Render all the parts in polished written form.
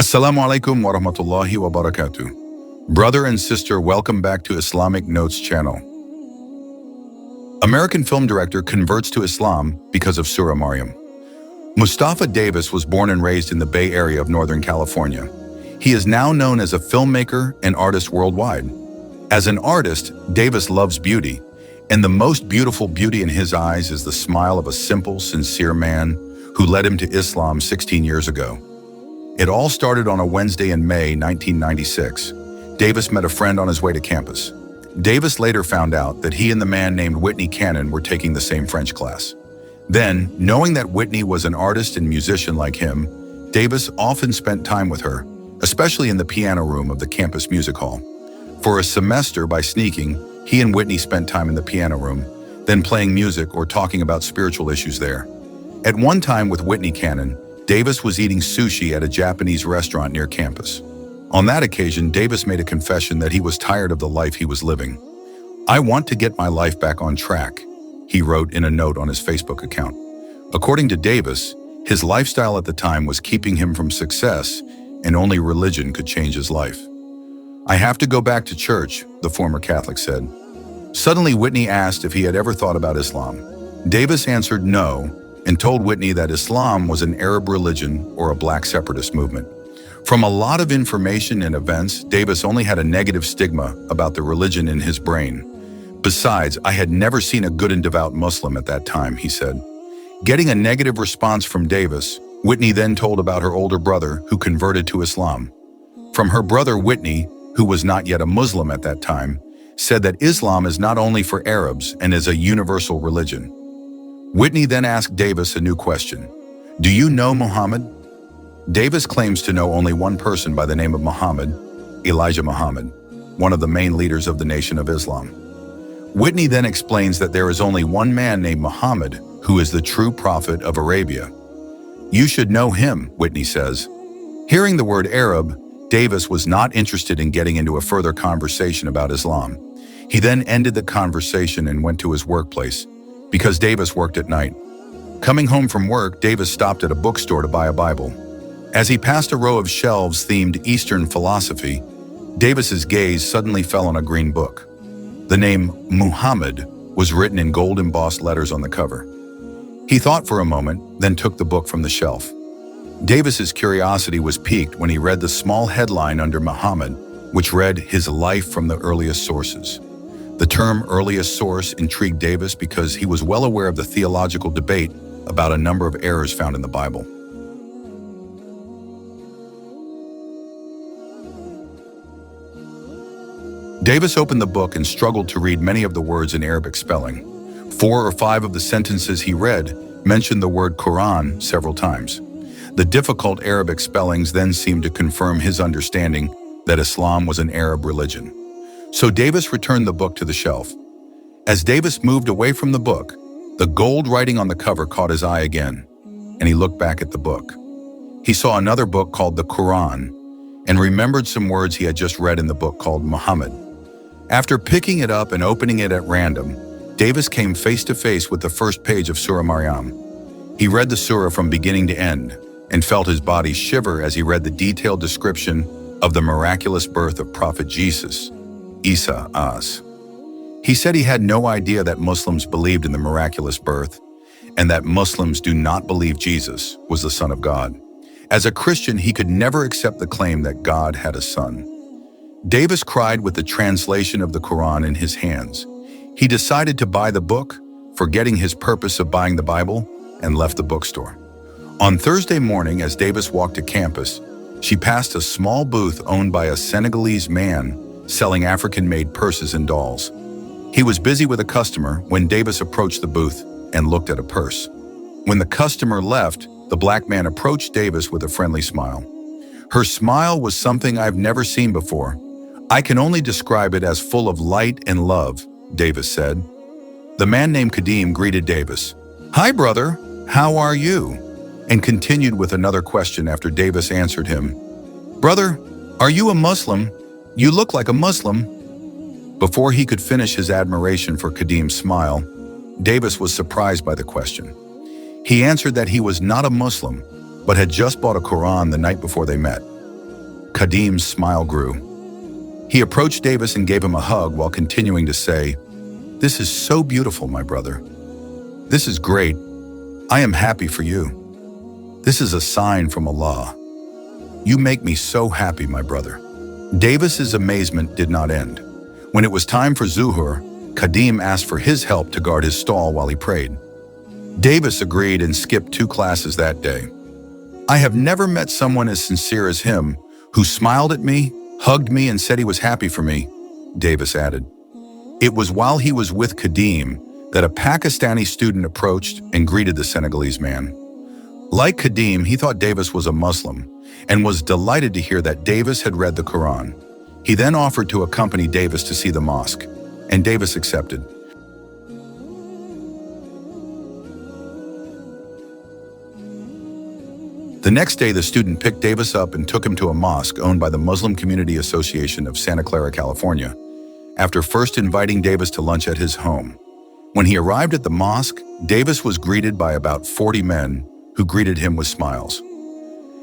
Assalamu alaikum wa rahmatullahi wa barakatuh. Brother and sister, welcome back to Islamic Notes channel. American film director converts to Islam because of Surah Maryam. Mustafa Davis was born and raised in the Bay Area of Northern California. He is now known as a filmmaker and artist worldwide. As an artist, Davis loves beauty, and the most beautiful beauty in his eyes is the smile of a simple, sincere man who led him to Islam 16 years ago. It all started on a Wednesday in May 1996. Davis met a friend on his way to campus. Davis later found out that he and the man named Whitney Cannon were taking the same French class. Then, knowing that Whitney was an artist and musician like him, Davis often spent time with her, especially in the piano room of the campus music hall. For a semester, by sneaking, he and Whitney spent time in the piano room, then playing music or talking about spiritual issues there. At one time with Whitney Cannon, Davis was eating sushi at a Japanese restaurant near campus. On that occasion, Davis made a confession that he was tired of the life he was living. "I want to get my life back on track," he wrote in a note on his Facebook account. According to Davis, his lifestyle at the time was keeping him from success, and only religion could change his life. "I have to go back to church," the former Catholic said. Suddenly, Whitney asked if he had ever thought about Islam. Davis answered no, and told Whitney that Islam was an Arab religion or a black separatist movement. From a lot of information and events, Davis only had a negative stigma about the religion in his brain. "Besides, I had never seen a good and devout Muslim at that time," he said. Getting a negative response from Davis, Whitney then told about her older brother who converted to Islam. From her brother Whitney, who was not yet a Muslim at that time, said that Islam is not only for Arabs and is a universal religion. Whitney then asked Davis a new question. "Do you know Muhammad?" Davis claims to know only one person by the name of Muhammad, Elijah Muhammad, one of the main leaders of the Nation of Islam. Whitney then explains that there is only one man named Muhammad who is the true prophet of Arabia. "You should know him," Whitney says. Hearing the word Arab, Davis was not interested in getting into a further conversation about Islam. He then ended the conversation and went to his workplace, because Davis worked at night. Coming home from work, Davis stopped at a bookstore to buy a Bible. As he passed a row of shelves themed Eastern philosophy, Davis's gaze suddenly fell on a green book. The name Muhammad was written in gold embossed letters on the cover. He thought for a moment, then took the book from the shelf. Davis's curiosity was piqued when he read the small headline under Muhammad, which read, "His life from the earliest sources." The term earliest source intrigued Davis because he was well aware of the theological debate about a number of errors found in the Bible. Davis opened the book and struggled to read many of the words in Arabic spelling. 4 or 5 of the sentences he read mentioned the word Quran several times. The difficult Arabic spellings then seemed to confirm his understanding that Islam was an Arab religion. So Davis returned the book to the shelf. As Davis moved away from the book, the gold writing on the cover caught his eye again, and he looked back at the book. He saw another book called the Quran, and remembered some words he had just read in the book called Muhammad. After picking it up and opening it at random, Davis came face to face with the first page of Surah Maryam. He read the surah from beginning to end, and felt his body shiver as he read the detailed description of the miraculous birth of Prophet Jesus, Isa as. He said he had no idea that Muslims believed in the miraculous birth, and that Muslims do not believe Jesus was the Son of God. As a Christian, he could never accept the claim that God had a son. Davis cried with the translation of the Quran in his hands. He decided to buy the book, forgetting his purpose of buying the Bible, and left the bookstore. On Thursday morning, as Davis walked to campus, she passed a small booth owned by a Senegalese man selling African-made purses and dolls. He was busy with a customer when Davis approached the booth and looked at a purse. When the customer left, the black man approached Davis with a friendly smile. Her smile was something I've never seen before. "I can only describe it as full of light and love," Davis said. The man named Kadeem greeted Davis. "Hi, brother, how are you?" and continued with another question after Davis answered him. "Brother, are you a Muslim? You look like a Muslim." Before he could finish his admiration for Kadeem's smile, Davis was surprised by the question. He answered that he was not a Muslim, but had just bought a Quran the night before they met. Kadeem's smile grew. He approached Davis and gave him a hug while continuing to say, "This is so beautiful, my brother. This is great. I am happy for you. This is a sign from Allah. You make me so happy, my brother." Davis's amazement did not end. When it was time for Zuhur, Kadeem asked for his help to guard his stall while he prayed. Davis agreed and skipped 2 classes that day. "I have never met someone as sincere as him, who smiled at me, hugged me, and said he was happy for me," Davis added. It was while he was with Kadeem that a Pakistani student approached and greeted the Senegalese man. Like Kadeem, he thought Davis was a Muslim and was delighted to hear that Davis had read the Quran. He then offered to accompany Davis to see the mosque, and Davis accepted. The next day, the student picked Davis up and took him to a mosque owned by the Muslim Community Association of Santa Clara, California, after first inviting Davis to lunch at his home. When he arrived at the mosque, Davis was greeted by about 40 men who greeted him with smiles.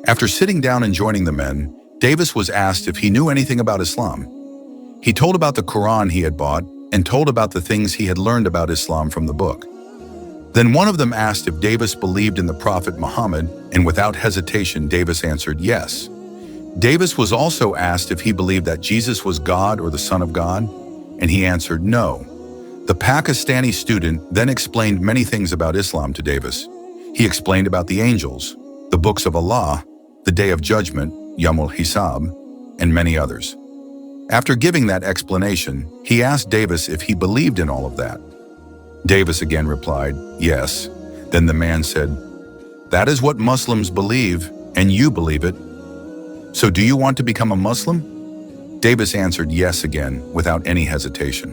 After sitting down and joining the men, Davis was asked if he knew anything about Islam. He told about the Quran he had bought and told about the things he had learned about Islam from the book. Then one of them asked if Davis believed in the Prophet Muhammad, and without hesitation, Davis answered yes. Davis was also asked if he believed that Jesus was God or the Son of God, and he answered no. The Pakistani student then explained many things about Islam to Davis. He explained about the angels, the books of Allah, the Day of Judgment, Yawmul Hisab, and many others. After giving that explanation, he asked Davis if he believed in all of that. Davis again replied, yes. Then the man said, "That is what Muslims believe, and you believe it. So do you want to become a Muslim?" Davis answered yes again, without any hesitation.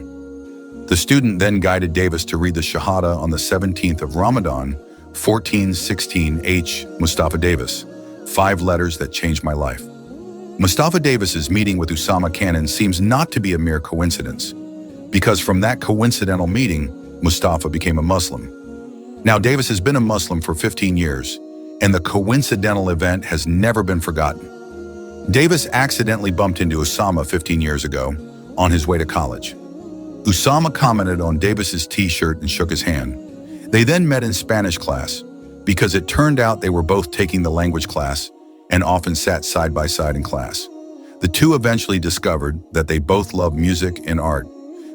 The student then guided Davis to read the Shahada on the 17th of Ramadan, 1416 H. Mustafa Davis, 5 letters that changed my life. Mustafa Davis's meeting with Usama Cannon seems not to be a mere coincidence, because from that coincidental meeting, Mustafa became a Muslim. Now, Davis has been a Muslim for 15 years, and the coincidental event has never been forgotten. Davis accidentally bumped into Usama 15 years ago on his way to college. Usama commented on Davis's t-shirt and shook his hand. They then met in Spanish class, because it turned out they were both taking the language class and often sat side by side in class. The two eventually discovered that they both loved music and art.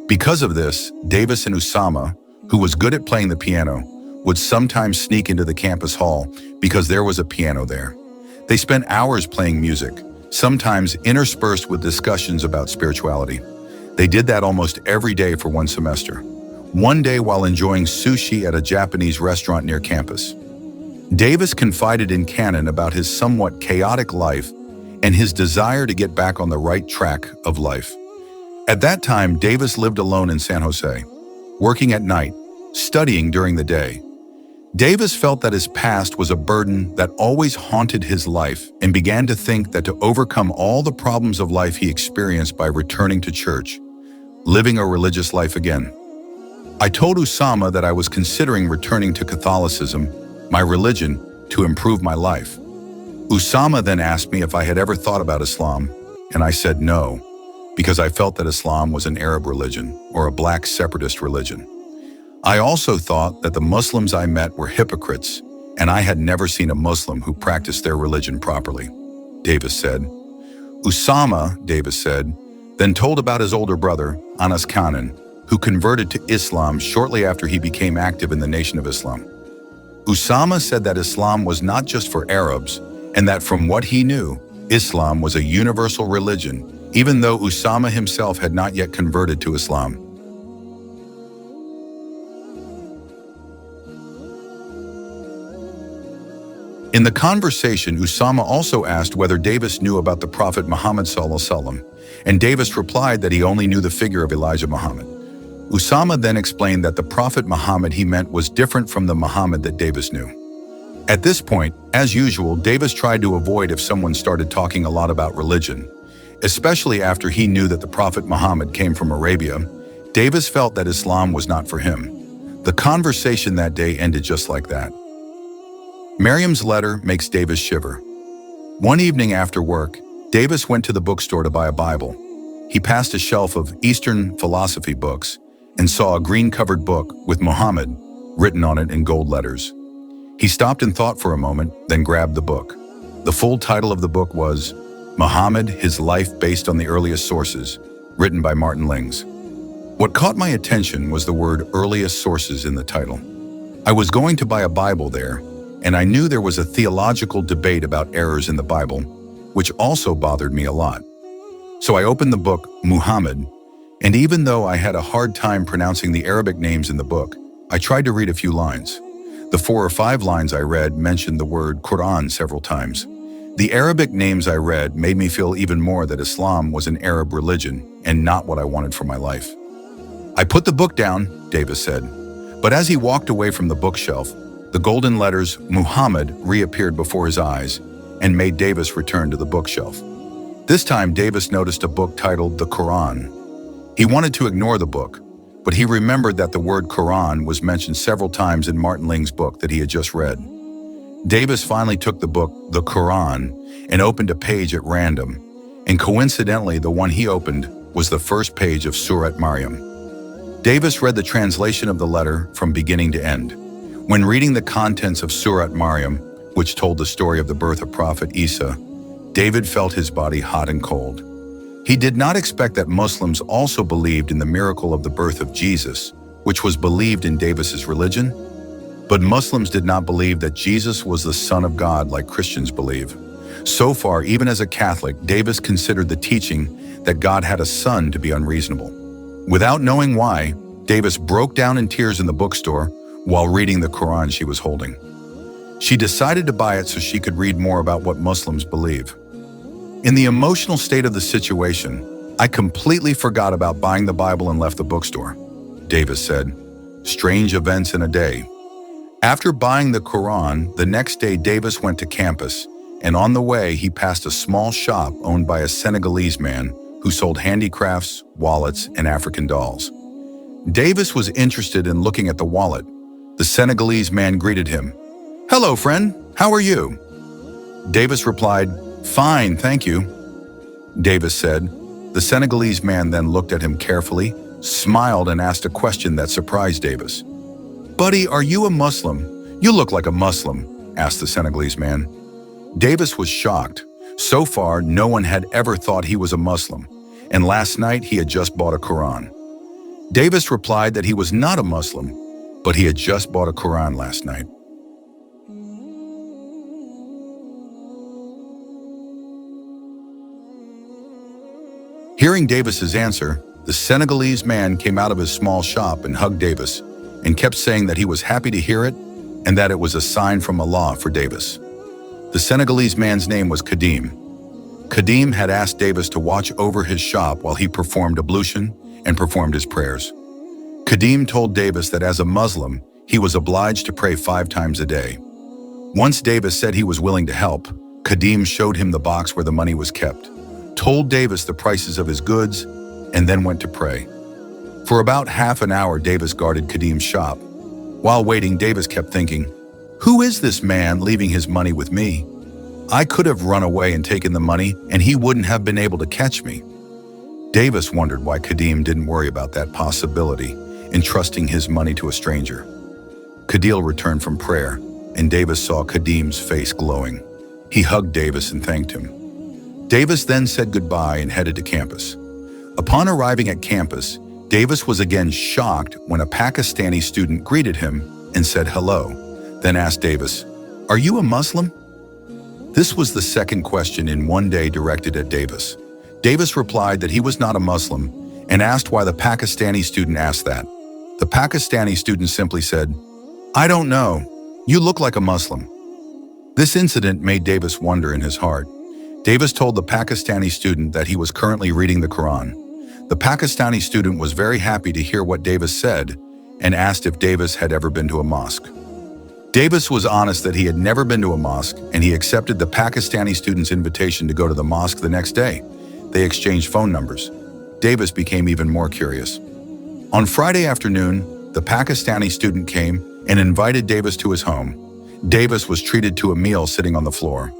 Because of this, Davis and Usama, who was good at playing the piano, would sometimes sneak into the campus hall because there was a piano there. They spent hours playing music, sometimes interspersed with discussions about spirituality. They did that almost every day for 1 semester. One day while enjoying sushi at a Japanese restaurant near campus. Davis confided in Cannon about his somewhat chaotic life and his desire to get back on the right track of life. At that time, Davis lived alone in San Jose, working at night, studying during the day. Davis felt that his past was a burden that always haunted his life and began to think that to overcome all the problems of life he experienced by returning to church, living a religious life again. I told Usama that I was considering returning to Catholicism, my religion, to improve my life. Usama then asked me if I had ever thought about Islam, and I said no, because I felt that Islam was an Arab religion or a black separatist religion. I also thought that the Muslims I met were hypocrites, and I had never seen a Muslim who practiced their religion properly, Davis said. Usama, Davis said, then told about his older brother, Anas Cannon, who converted to Islam shortly after he became active in the Nation of Islam. Usama said that Islam was not just for Arabs, and that from what he knew, Islam was a universal religion, even though Usama himself had not yet converted to Islam. In the conversation, Usama also asked whether Davis knew about the Prophet Muhammad ﷺ, and Davis replied that he only knew the figure of Elijah Muhammad. Usama then explained that the Prophet Muhammad he meant was different from the Muhammad that Davis knew. At this point, as usual, Davis tried to avoid if someone started talking a lot about religion, especially after he knew that the Prophet Muhammad came from Arabia. Davis felt that Islam was not for him. The conversation that day ended just like that. Maryam's letter makes Davis shiver. One evening after work, Davis went to the bookstore to buy a Bible. He passed a shelf of Eastern philosophy books and saw a green-covered book with Muhammad written on it in gold letters. He stopped and thought for a moment, then grabbed the book. The full title of the book was Muhammad, His Life Based on the Earliest Sources, written by Martin Lings. What caught my attention was the word earliest sources in the title. I was going to buy a Bible there, and I knew there was a theological debate about errors in the Bible, which also bothered me a lot. So I opened the book, Muhammad, and even though I had a hard time pronouncing the Arabic names in the book, I tried to read a few lines. The 4 or 5 lines I read mentioned the word Quran several times. The Arabic names I read made me feel even more that Islam was an Arab religion and not what I wanted for my life. I put the book down, Davis said, but as he walked away from the bookshelf, the golden letters Muhammad reappeared before his eyes and made Davis return to the bookshelf. This time, Davis noticed a book titled The Quran. He wanted to ignore the book, but he remembered that the word Quran was mentioned several times in Martin Ling's book that he had just read. Davis finally took the book, The Quran, and opened a page at random, and coincidentally, the one he opened was the first page of SURAH Maryam. Davis read the translation of the letter from beginning to end. When reading the contents of SURAH Maryam, which told the story of the birth of Prophet Isa, David felt his body hot and cold. He did not expect that Muslims also believed in the miracle of the birth of Jesus, which was believed in Davis's religion. But Muslims did not believe that Jesus was the Son of God like Christians believe. So far, even as a Catholic, Davis considered the teaching that God had a son to be unreasonable. Without knowing why, Davis broke down in tears in the bookstore while reading the Quran she was holding. She decided to buy it so she could read more about what Muslims believe. In the emotional state of the situation, I completely forgot about buying the Bible and left the bookstore, Davis said. Strange events in a day. After buying the Quran, the next day Davis went to campus, and on the way he passed a small shop owned by a Senegalese man who sold handicrafts, wallets, and African dolls. Davis was interested in looking at the wallet. The Senegalese man greeted him. "Hello, friend. How are you?" Davis replied, "Fine, thank you." Davis said. The Senegalese man then looked at him carefully, smiled, and asked a question that surprised Davis. "Buddy, are you a Muslim? You look like a Muslim," asked the Senegalese man. Davis was shocked. So far, no one had ever thought he was a Muslim, and last night he had just bought a Quran. Davis replied that he was not a Muslim, but he had just bought a Quran last night. Hearing Davis's answer, the Senegalese man came out of his small shop and hugged Davis and kept saying that he was happy to hear it and that it was a sign from Allah for Davis. The Senegalese man's name was Kadeem. Kadeem had asked Davis to watch over his shop while he performed ablution and performed his prayers. Kadeem told Davis that as a Muslim, he was obliged to pray 5 times a day. Once Davis said he was willing to help, Kadeem showed him the box where the money was kept, told Davis the prices of his goods, and then went to pray. For about half an hour, Davis guarded Kadeem's shop. While waiting, Davis kept thinking, "Who is this man leaving his money with me? I could have run away and taken the money, and he wouldn't have been able to catch me." Davis wondered why Kadeem didn't worry about that possibility, entrusting his money to a stranger. Kadeem returned from prayer, and Davis saw Kadeem's face glowing. He hugged Davis and thanked him. Davis then said goodbye and headed to campus. Upon arriving at campus, Davis was again shocked when a Pakistani student greeted him and said hello, then asked Davis, "Are you a Muslim?" This was the second question in one day directed at Davis. Davis replied that he was not a Muslim and asked why the Pakistani student asked that. The Pakistani student simply said, "I don't know. You look like a Muslim." This incident made Davis wonder in his heart. Davis told the Pakistani student that he was currently reading the Quran. The Pakistani student was very happy to hear what Davis said and asked if Davis had ever been to a mosque. Davis was honest that he had never been to a mosque, and he accepted the Pakistani student's invitation to go to the mosque the next day. They exchanged phone numbers. Davis became even more curious. On Friday afternoon, the Pakistani student came and invited Davis to his home. Davis was treated to a meal sitting on the floor.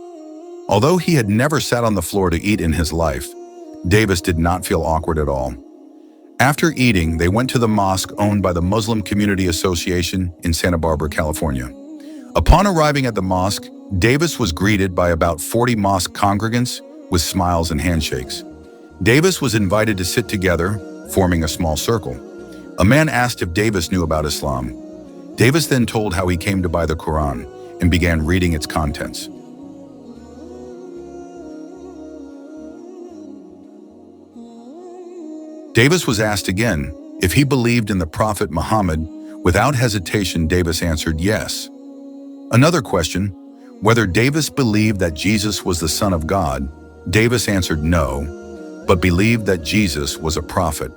Although he had never sat on the floor to eat in his life, Davis did not feel awkward at all. After eating, they went to the mosque owned by the Muslim Community Association in Santa Barbara, California. Upon arriving at the mosque, Davis was greeted by about 40 mosque congregants with smiles and handshakes. Davis was invited to sit together, forming a small circle. A man asked if Davis knew about Islam. Davis then told how he came to buy the Quran and began reading its contents. Davis was asked again if he believed in the Prophet Muhammad. Without hesitation, Davis answered yes. Another question, whether Davis believed that Jesus was the Son of God. Davis answered no, but believed that Jesus was a prophet.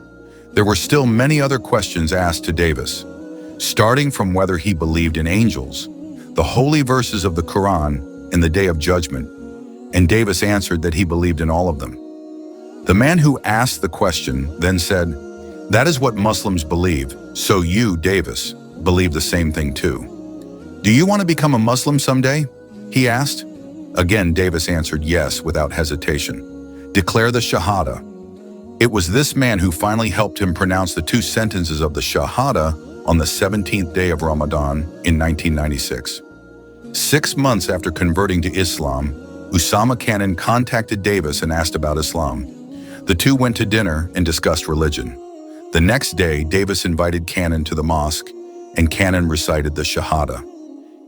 There were still many other questions asked to Davis, starting from whether he believed in angels, the holy verses of the Quran, and the Day of Judgment, and Davis answered that he believed in all of them. The man who asked the question then said, "That is what Muslims believe, so you, Davis, believe the same thing too. Do you want to become a Muslim someday?" he asked. Again, Davis answered yes without hesitation. "Declare the Shahada." It was this man who finally helped him pronounce the 2 sentences of the Shahada on the 17th day of Ramadan in 1996. 6 months after converting to Islam, Usama Cannon contacted Davis and asked about Islam. The two went to dinner and discussed religion. The next day, Davis invited Cannon to the mosque, and Cannon recited the Shahada.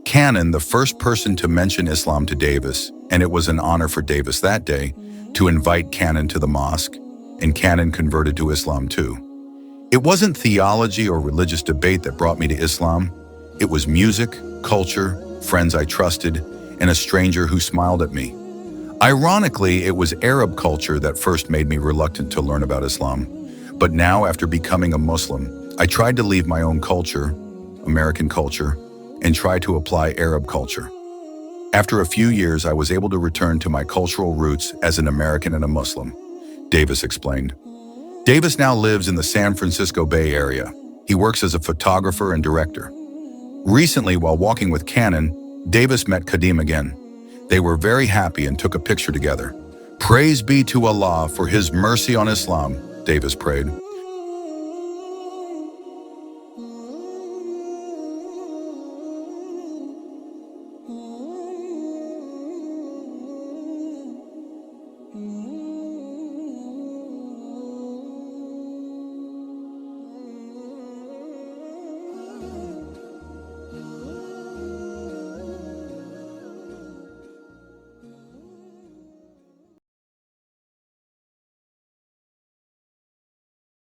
Cannon, the first person to mention Islam to Davis, and it was an honor for Davis that day to invite Cannon to the mosque, and Cannon converted to Islam too. It wasn't theology or religious debate that brought me to Islam. It was music, culture, friends I trusted, and a stranger who smiled at me. Ironically, it was Arab culture that first made me reluctant to learn about Islam. But now, after becoming a Muslim, I tried to leave my own culture, American culture, and try to apply Arab culture. After a few years, I was able to return to my cultural roots as an American and a Muslim, Davis explained. Davis now lives in the San Francisco Bay Area. He works as a photographer and director. Recently, while walking with Cannon, Davis met Kadeem again. They were very happy and took a picture together. "Praise be to Allah for His mercy on Islam," Davis prayed.